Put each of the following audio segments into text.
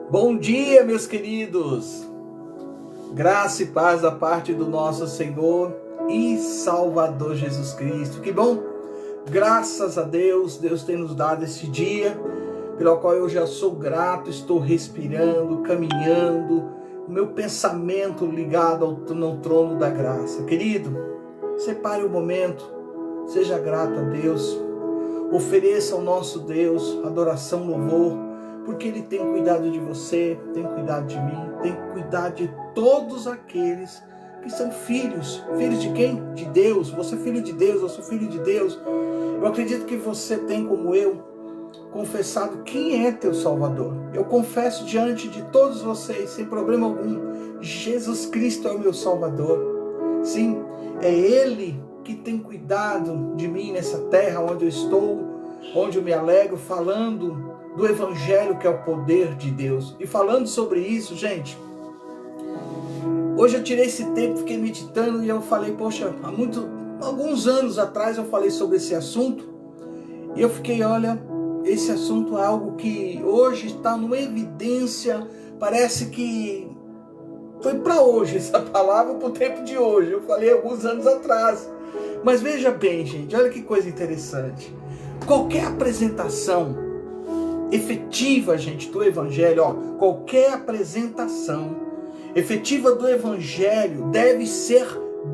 Bom dia, meus queridos. Graça e paz da parte do nosso Senhor e Salvador Jesus Cristo. Que bom! Graças a Deus, Deus tem nos dado esse dia, pelo qual eu já sou grato, estou respirando, caminhando, o meu pensamento ligado no trono da graça. Querido, separe o momento, seja grato a Deus, ofereça ao nosso Deus adoração, louvor, porque Ele tem cuidado de você, tem cuidado de mim, tem cuidado de todos aqueles que são filhos. Filhos de quem? De Deus. Você é filho de Deus, eu sou filho de Deus. Eu acredito que você tem, como eu, confessado quem é teu Salvador. Eu confesso diante de todos vocês, sem problema algum, Jesus Cristo é o meu Salvador. Sim, é Ele que tem cuidado de mim nessa terra onde eu estou, onde eu me alegro, falando do Evangelho, que é o poder de Deus. E falando sobre isso, gente, hoje eu tirei esse tempo, fiquei meditando e eu falei, poxa, alguns anos atrás eu falei sobre esse assunto e eu fiquei, olha, esse assunto é algo que hoje está numa evidência, parece que foi para hoje essa palavra, para o tempo de hoje. Eu falei alguns anos atrás. Mas veja bem, gente, olha que coisa interessante. Qualquer apresentação efetiva, gente, do Evangelho, qualquer apresentação efetiva do Evangelho deve ser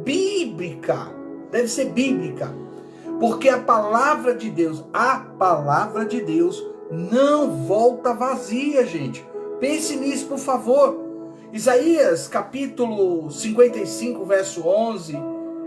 bíblica. Deve ser bíblica. Porque a palavra de Deus não volta vazia, gente. Pense nisso, por favor. Isaías, capítulo 55, verso 11,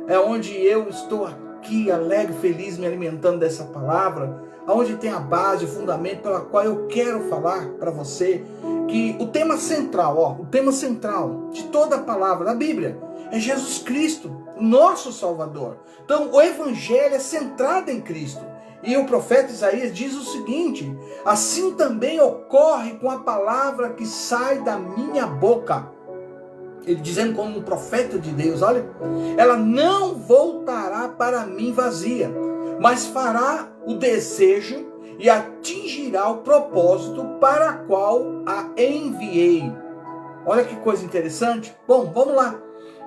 é onde eu estou aqui, alegre, feliz, me alimentando dessa palavra, onde tem a base, o fundamento pela qual eu quero falar para você, que o tema central, o tema central de toda a palavra da Bíblia é Jesus Cristo, nosso Salvador. Então, o Evangelho é centrado em Cristo. E o profeta Isaías diz o seguinte: assim também ocorre com a palavra que sai da minha boca. Ele dizendo como um profeta de Deus, olha, ela não voltará para mim vazia, mas fará o desejo e atingirá o propósito para o qual a enviei. Olha que coisa interessante. Bom, vamos lá.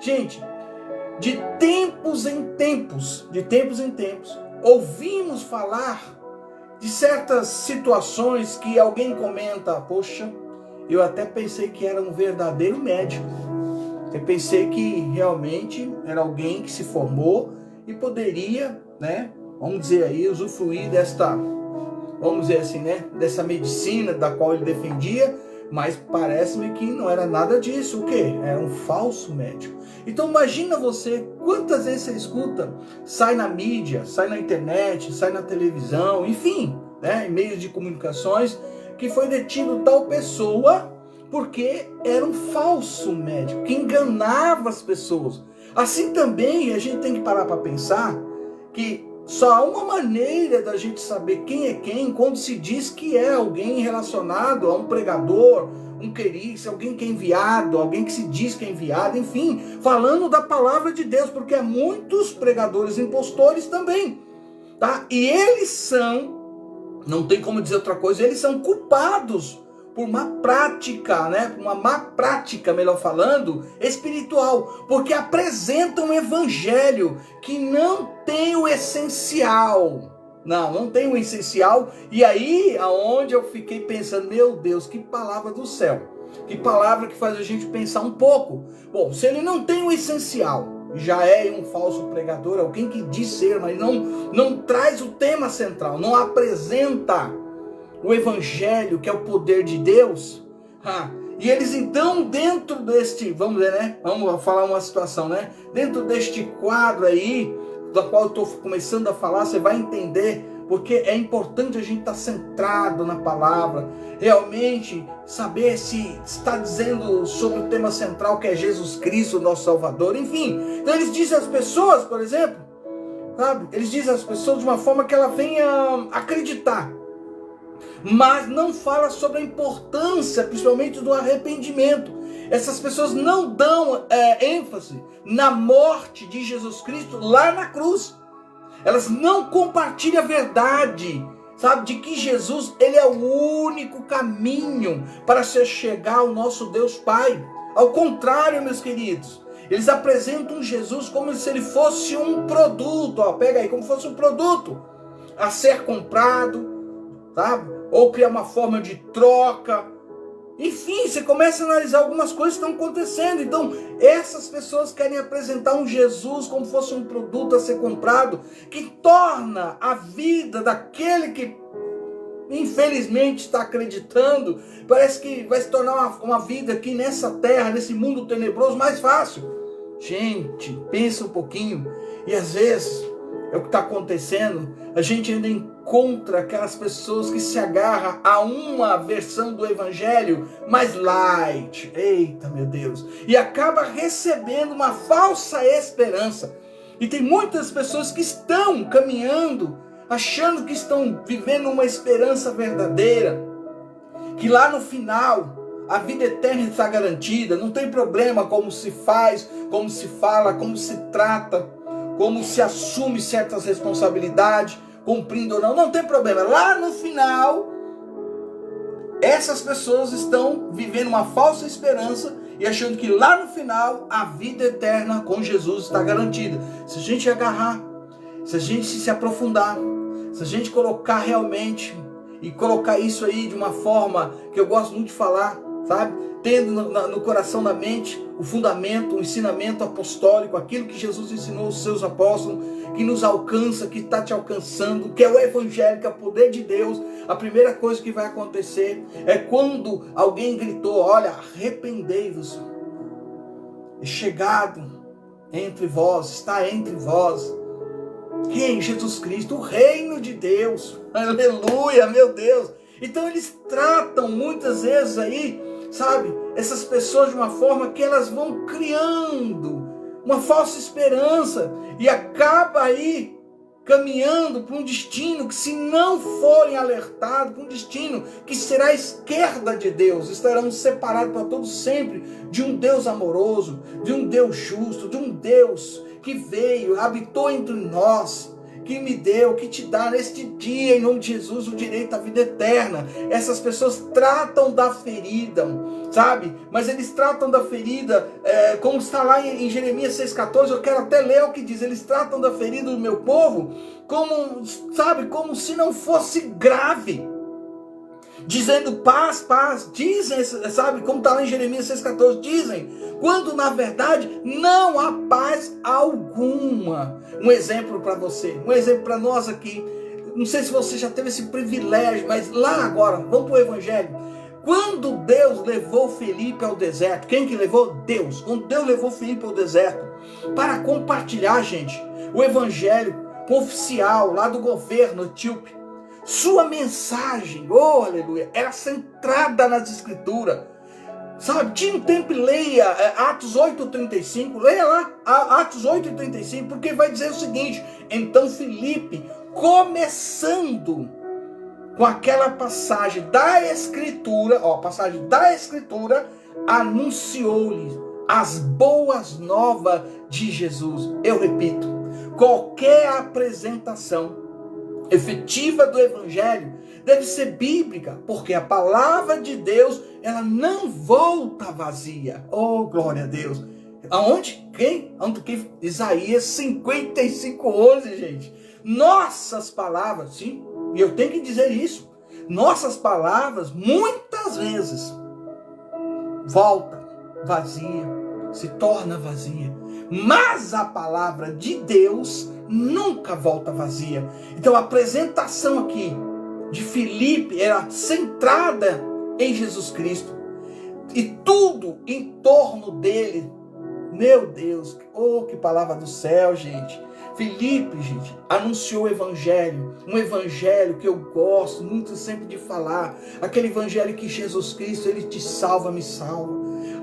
Gente, de tempos em tempos, ouvimos falar de certas situações que alguém comenta, poxa, eu até pensei que era um verdadeiro médico. Eu pensei que realmente era alguém que se formou e poderia, vamos dizer aí, usufruir dessa medicina da qual ele defendia, mas parece-me que não era nada disso. O quê? Era um falso médico. Então imagina você, quantas vezes você escuta, sai na mídia, sai na internet, sai na televisão, enfim, em meios de comunicações, que foi detido tal pessoa porque era um falso médico, que enganava as pessoas. Assim também a gente tem que parar para pensar que só há uma maneira da gente saber quem é quem quando se diz que é alguém relacionado a um pregador, um querigma, alguém que é enviado, alguém que se diz que é enviado, enfim, falando da palavra de Deus, porque há muitos pregadores impostores também, tá? E eles são, não tem como dizer outra coisa, eles são culpados por uma prática, uma má prática, melhor falando, espiritual, porque apresentam um evangelho que não tem o essencial. Não tem o essencial. E aí, aonde eu fiquei pensando, meu Deus, que palavra do céu. Que palavra que faz a gente pensar um pouco. Bom, se ele não tem o essencial, já é um falso pregador, alguém que diz ser, mas não traz o tema central, não apresenta o Evangelho, que é o poder de Deus. E eles então, dentro deste, vamos falar uma situação, dentro deste quadro aí, da qual eu estou começando a falar, você vai entender, porque é importante a gente estar centrado na palavra, realmente saber se está dizendo sobre o tema central, que é Jesus Cristo, nosso Salvador, enfim. Então eles dizem às pessoas, por exemplo, eles dizem às pessoas de uma forma que ela venha acreditar, mas não fala sobre a importância, principalmente do arrependimento. Essas pessoas não dão ênfase na morte de Jesus Cristo lá na cruz. Elas não compartilham a verdade sabe, de que Jesus, ele é o único caminho para se chegar ao nosso Deus Pai. Ao contrário, meus queridos, eles apresentam Jesus como se ele fosse um produto, ó, pega aí, como se fosse um produto a ser comprado, sabe? Ou criar uma forma de troca. Enfim, você começa a analisar algumas coisas que estão acontecendo. Então, essas pessoas querem apresentar um Jesus como se fosse um produto a ser comprado, que torna a vida daquele que infelizmente está acreditando, parece que vai se tornar uma vida aqui nessa terra, nesse mundo tenebroso, mais fácil. Gente, pensa um pouquinho. E às vezes, é o que está acontecendo, a gente ainda encontra aquelas pessoas que se agarram a uma versão do evangelho mais light, eita meu Deus, e acaba recebendo uma falsa esperança. E tem muitas pessoas que estão caminhando, achando que estão vivendo uma esperança verdadeira, que lá no final a vida eterna está garantida, não tem problema como se faz, como se fala, como se trata, como se assume certas responsabilidades, cumprindo ou não, não tem problema. Lá no final, essas pessoas estão vivendo uma falsa esperança e achando que lá no final a vida eterna com Jesus está garantida. Se a gente agarrar, se a gente se aprofundar, se a gente colocar realmente e colocar isso aí de uma forma que eu gosto muito de falar, sabe? Tendo no coração, na mente, o fundamento, o ensinamento apostólico, aquilo que Jesus ensinou aos seus apóstolos, que nos alcança, que está te alcançando, que é o evangelho, que é o poder de Deus. A primeira coisa que vai acontecer é quando alguém gritou, olha, arrependei-vos, é chegado entre vós, está entre vós. Quem? Jesus Cristo, o reino de Deus. Aleluia, meu Deus. Então eles tratam muitas vezes aí, sabe, essas pessoas de uma forma que elas vão criando uma falsa esperança e acaba aí caminhando para um destino que, se não forem alertados, para um destino que será à esquerda de Deus, estarão separados para todos sempre de um Deus amoroso, de um Deus justo, de um Deus que veio, habitou entre nós, que me deu, que te dá neste dia, em nome de Jesus, o direito à vida eterna. Essas pessoas tratam da ferida, sabe? Mas eles tratam da ferida, como está lá em Jeremias 6,14, eu quero até ler o que diz, eles tratam da ferida do meu povo, como, sabe, como se não fosse grave, dizendo paz, paz, dizem, sabe, como está lá em Jeremias 6,14, dizem, quando na verdade não há paz alguma. Um exemplo para você, um exemplo para nós aqui, não sei se você já teve esse privilégio, mas lá agora, vamos para o evangelho. Quando Deus levou Filipe ao deserto, quem que levou? Deus. Quando Deus levou Filipe ao deserto, para compartilhar, gente, o evangelho oficial lá do governo etíope, sua mensagem, oh aleluia, era centrada nas escrituras, sabe? Tira um tempo e leia Atos 8,35, leia lá Atos 8,35, porque vai dizer o seguinte, então Filipe, começando com aquela passagem da escritura, anunciou-lhe as boas novas de Jesus. Eu repito, qualquer apresentação efetiva do evangelho deve ser bíblica, porque a palavra de Deus, ela não volta vazia. Oh, glória a Deus. Aonde? Quem? Isaías 55:11, gente. Nossas palavras, sim, e eu tenho que dizer isso, nossas palavras muitas vezes volta vazia, se torna vazia, mas a palavra de Deus nunca volta vazia. Então a apresentação aqui de Filipe era centrada em Jesus Cristo, e tudo em torno dele, meu Deus, oh, que palavra do céu, gente. Filipe, gente, anunciou o evangelho, um evangelho que eu gosto muito sempre de falar, aquele evangelho que Jesus Cristo, ele te salva, me salva,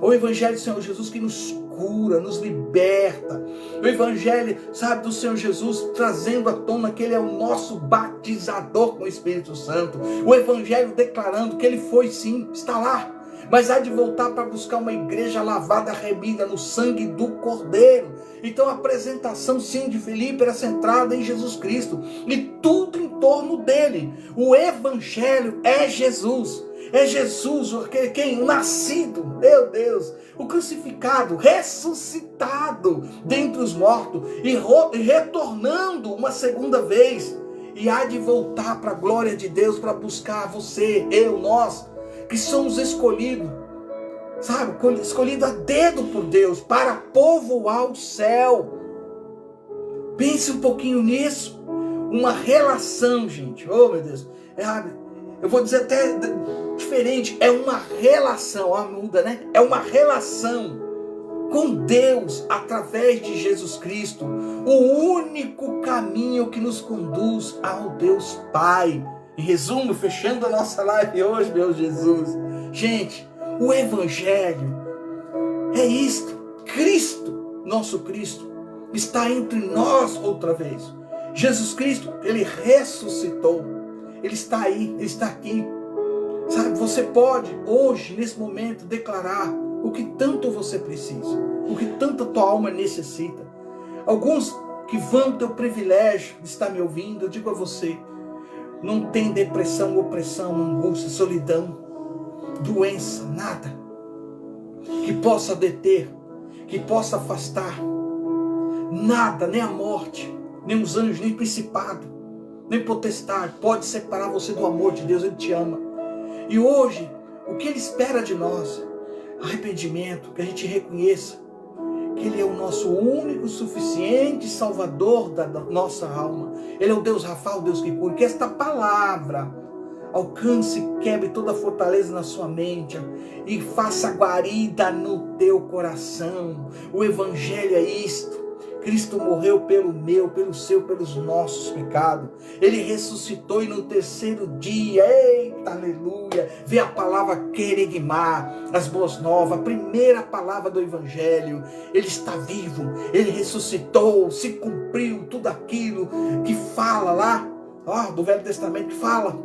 o evangelho do Senhor Jesus que nos cura, nos liberta, o evangelho, sabe, do Senhor Jesus trazendo à tona que ele é o nosso batizador com o Espírito Santo, o evangelho declarando que ele foi sim, está lá, mas há de voltar para buscar uma igreja lavada, remida no sangue do Cordeiro. Então a apresentação sim de Filipe era centrada em Jesus Cristo, e tudo em torno dele. O evangelho é Jesus. É Jesus, quem? O nascido, meu Deus, o crucificado, ressuscitado dentre os mortos e retornando uma segunda vez. E há de voltar para a glória de Deus para buscar você, eu, nós, que somos escolhidos, sabe? Escolhidos a dedo por Deus para povoar o céu. Pense um pouquinho nisso. Uma relação, gente. Oh, meu Deus. Eu vou dizer até diferente. É uma relação. Muda, né? É uma relação com Deus através de Jesus Cristo. O único caminho que nos conduz ao Deus Pai. Em resumo, fechando a nossa live hoje, meu Jesus. Gente, o Evangelho é isto. Cristo, nosso Cristo, está entre nós outra vez. Jesus Cristo, Ele ressuscitou. Ele está aí, Ele está aqui. Sabe, você pode hoje, nesse momento, declarar o que tanto você precisa, o que tanto a tua alma necessita. Alguns que vão ter o privilégio de estar me ouvindo, eu digo a você, não tem depressão, opressão, angústia, solidão, doença, nada que possa deter, que possa afastar, nada, nem a morte, nem os anjos, nem principado, nem potestade pode separar você do amor de Deus. Ele te ama. E hoje, o que Ele espera de nós? Arrependimento, que a gente reconheça que Ele é o nosso único, suficiente Salvador da nossa alma. Ele é o Deus Rafa, o Deus que cura. Que esta palavra alcance, quebre toda a fortaleza na sua mente e faça guarida no teu coração. O Evangelho é isto. Cristo morreu pelo meu, pelo seu, pelos nossos pecados. Ele ressuscitou e no terceiro dia, eita, aleluia, veio a palavra querigmar, as boas novas, a primeira palavra do Evangelho. Ele está vivo, Ele ressuscitou, se cumpriu tudo aquilo que fala lá, do Velho Testamento, que fala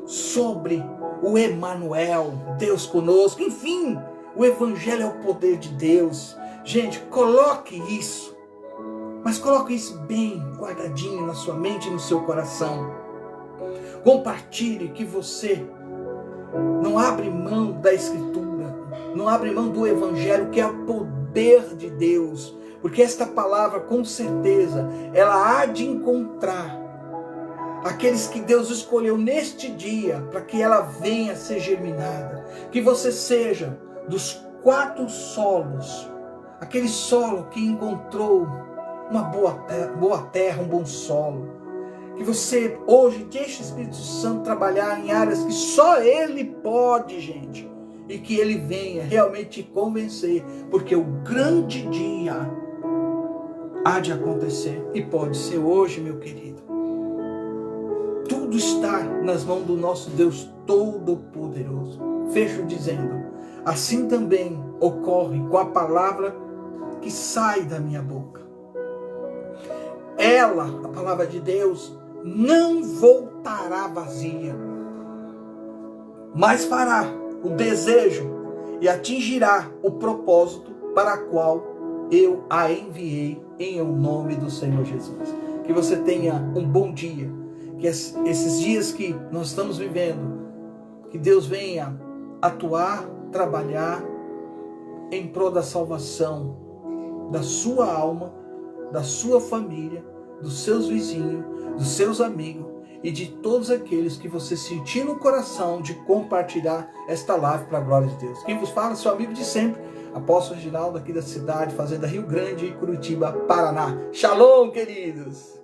sobre o Emanuel, Deus conosco. Enfim, o Evangelho é o poder de Deus. Gente, coloque isso. Mas coloque isso bem guardadinho na sua mente e no seu coração. Compartilhe que você não abre mão da Escritura, não abre mão do Evangelho, que é o poder de Deus. Porque esta palavra, com certeza, ela há de encontrar aqueles que Deus escolheu neste dia para que ela venha a ser germinada. Que você seja dos 4 solos, aquele solo que encontrou uma boa terra, um bom solo. Que você hoje deixe o Espírito Santo trabalhar em áreas que só Ele pode, gente. E que Ele venha realmente te convencer. Porque o grande dia há de acontecer. E pode ser hoje, meu querido. Tudo está nas mãos do nosso Deus Todo-Poderoso. Fecho dizendo, assim também ocorre com a palavra que sai da minha boca. Ela, a palavra de Deus, não voltará vazia, mas fará o desejo e atingirá o propósito para o qual eu a enviei em nome do Senhor Jesus. Que você tenha um bom dia, que esses dias que nós estamos vivendo, que Deus venha atuar, trabalhar em prol da salvação da sua alma, da sua família, dos seus vizinhos, dos seus amigos e de todos aqueles que você sentir no coração de compartilhar esta live para a glória de Deus. Quem vos fala é seu amigo de sempre, Apóstolo Reginaldo, aqui da cidade, Fazenda Rio Grande, Curitiba, Paraná. Shalom, queridos!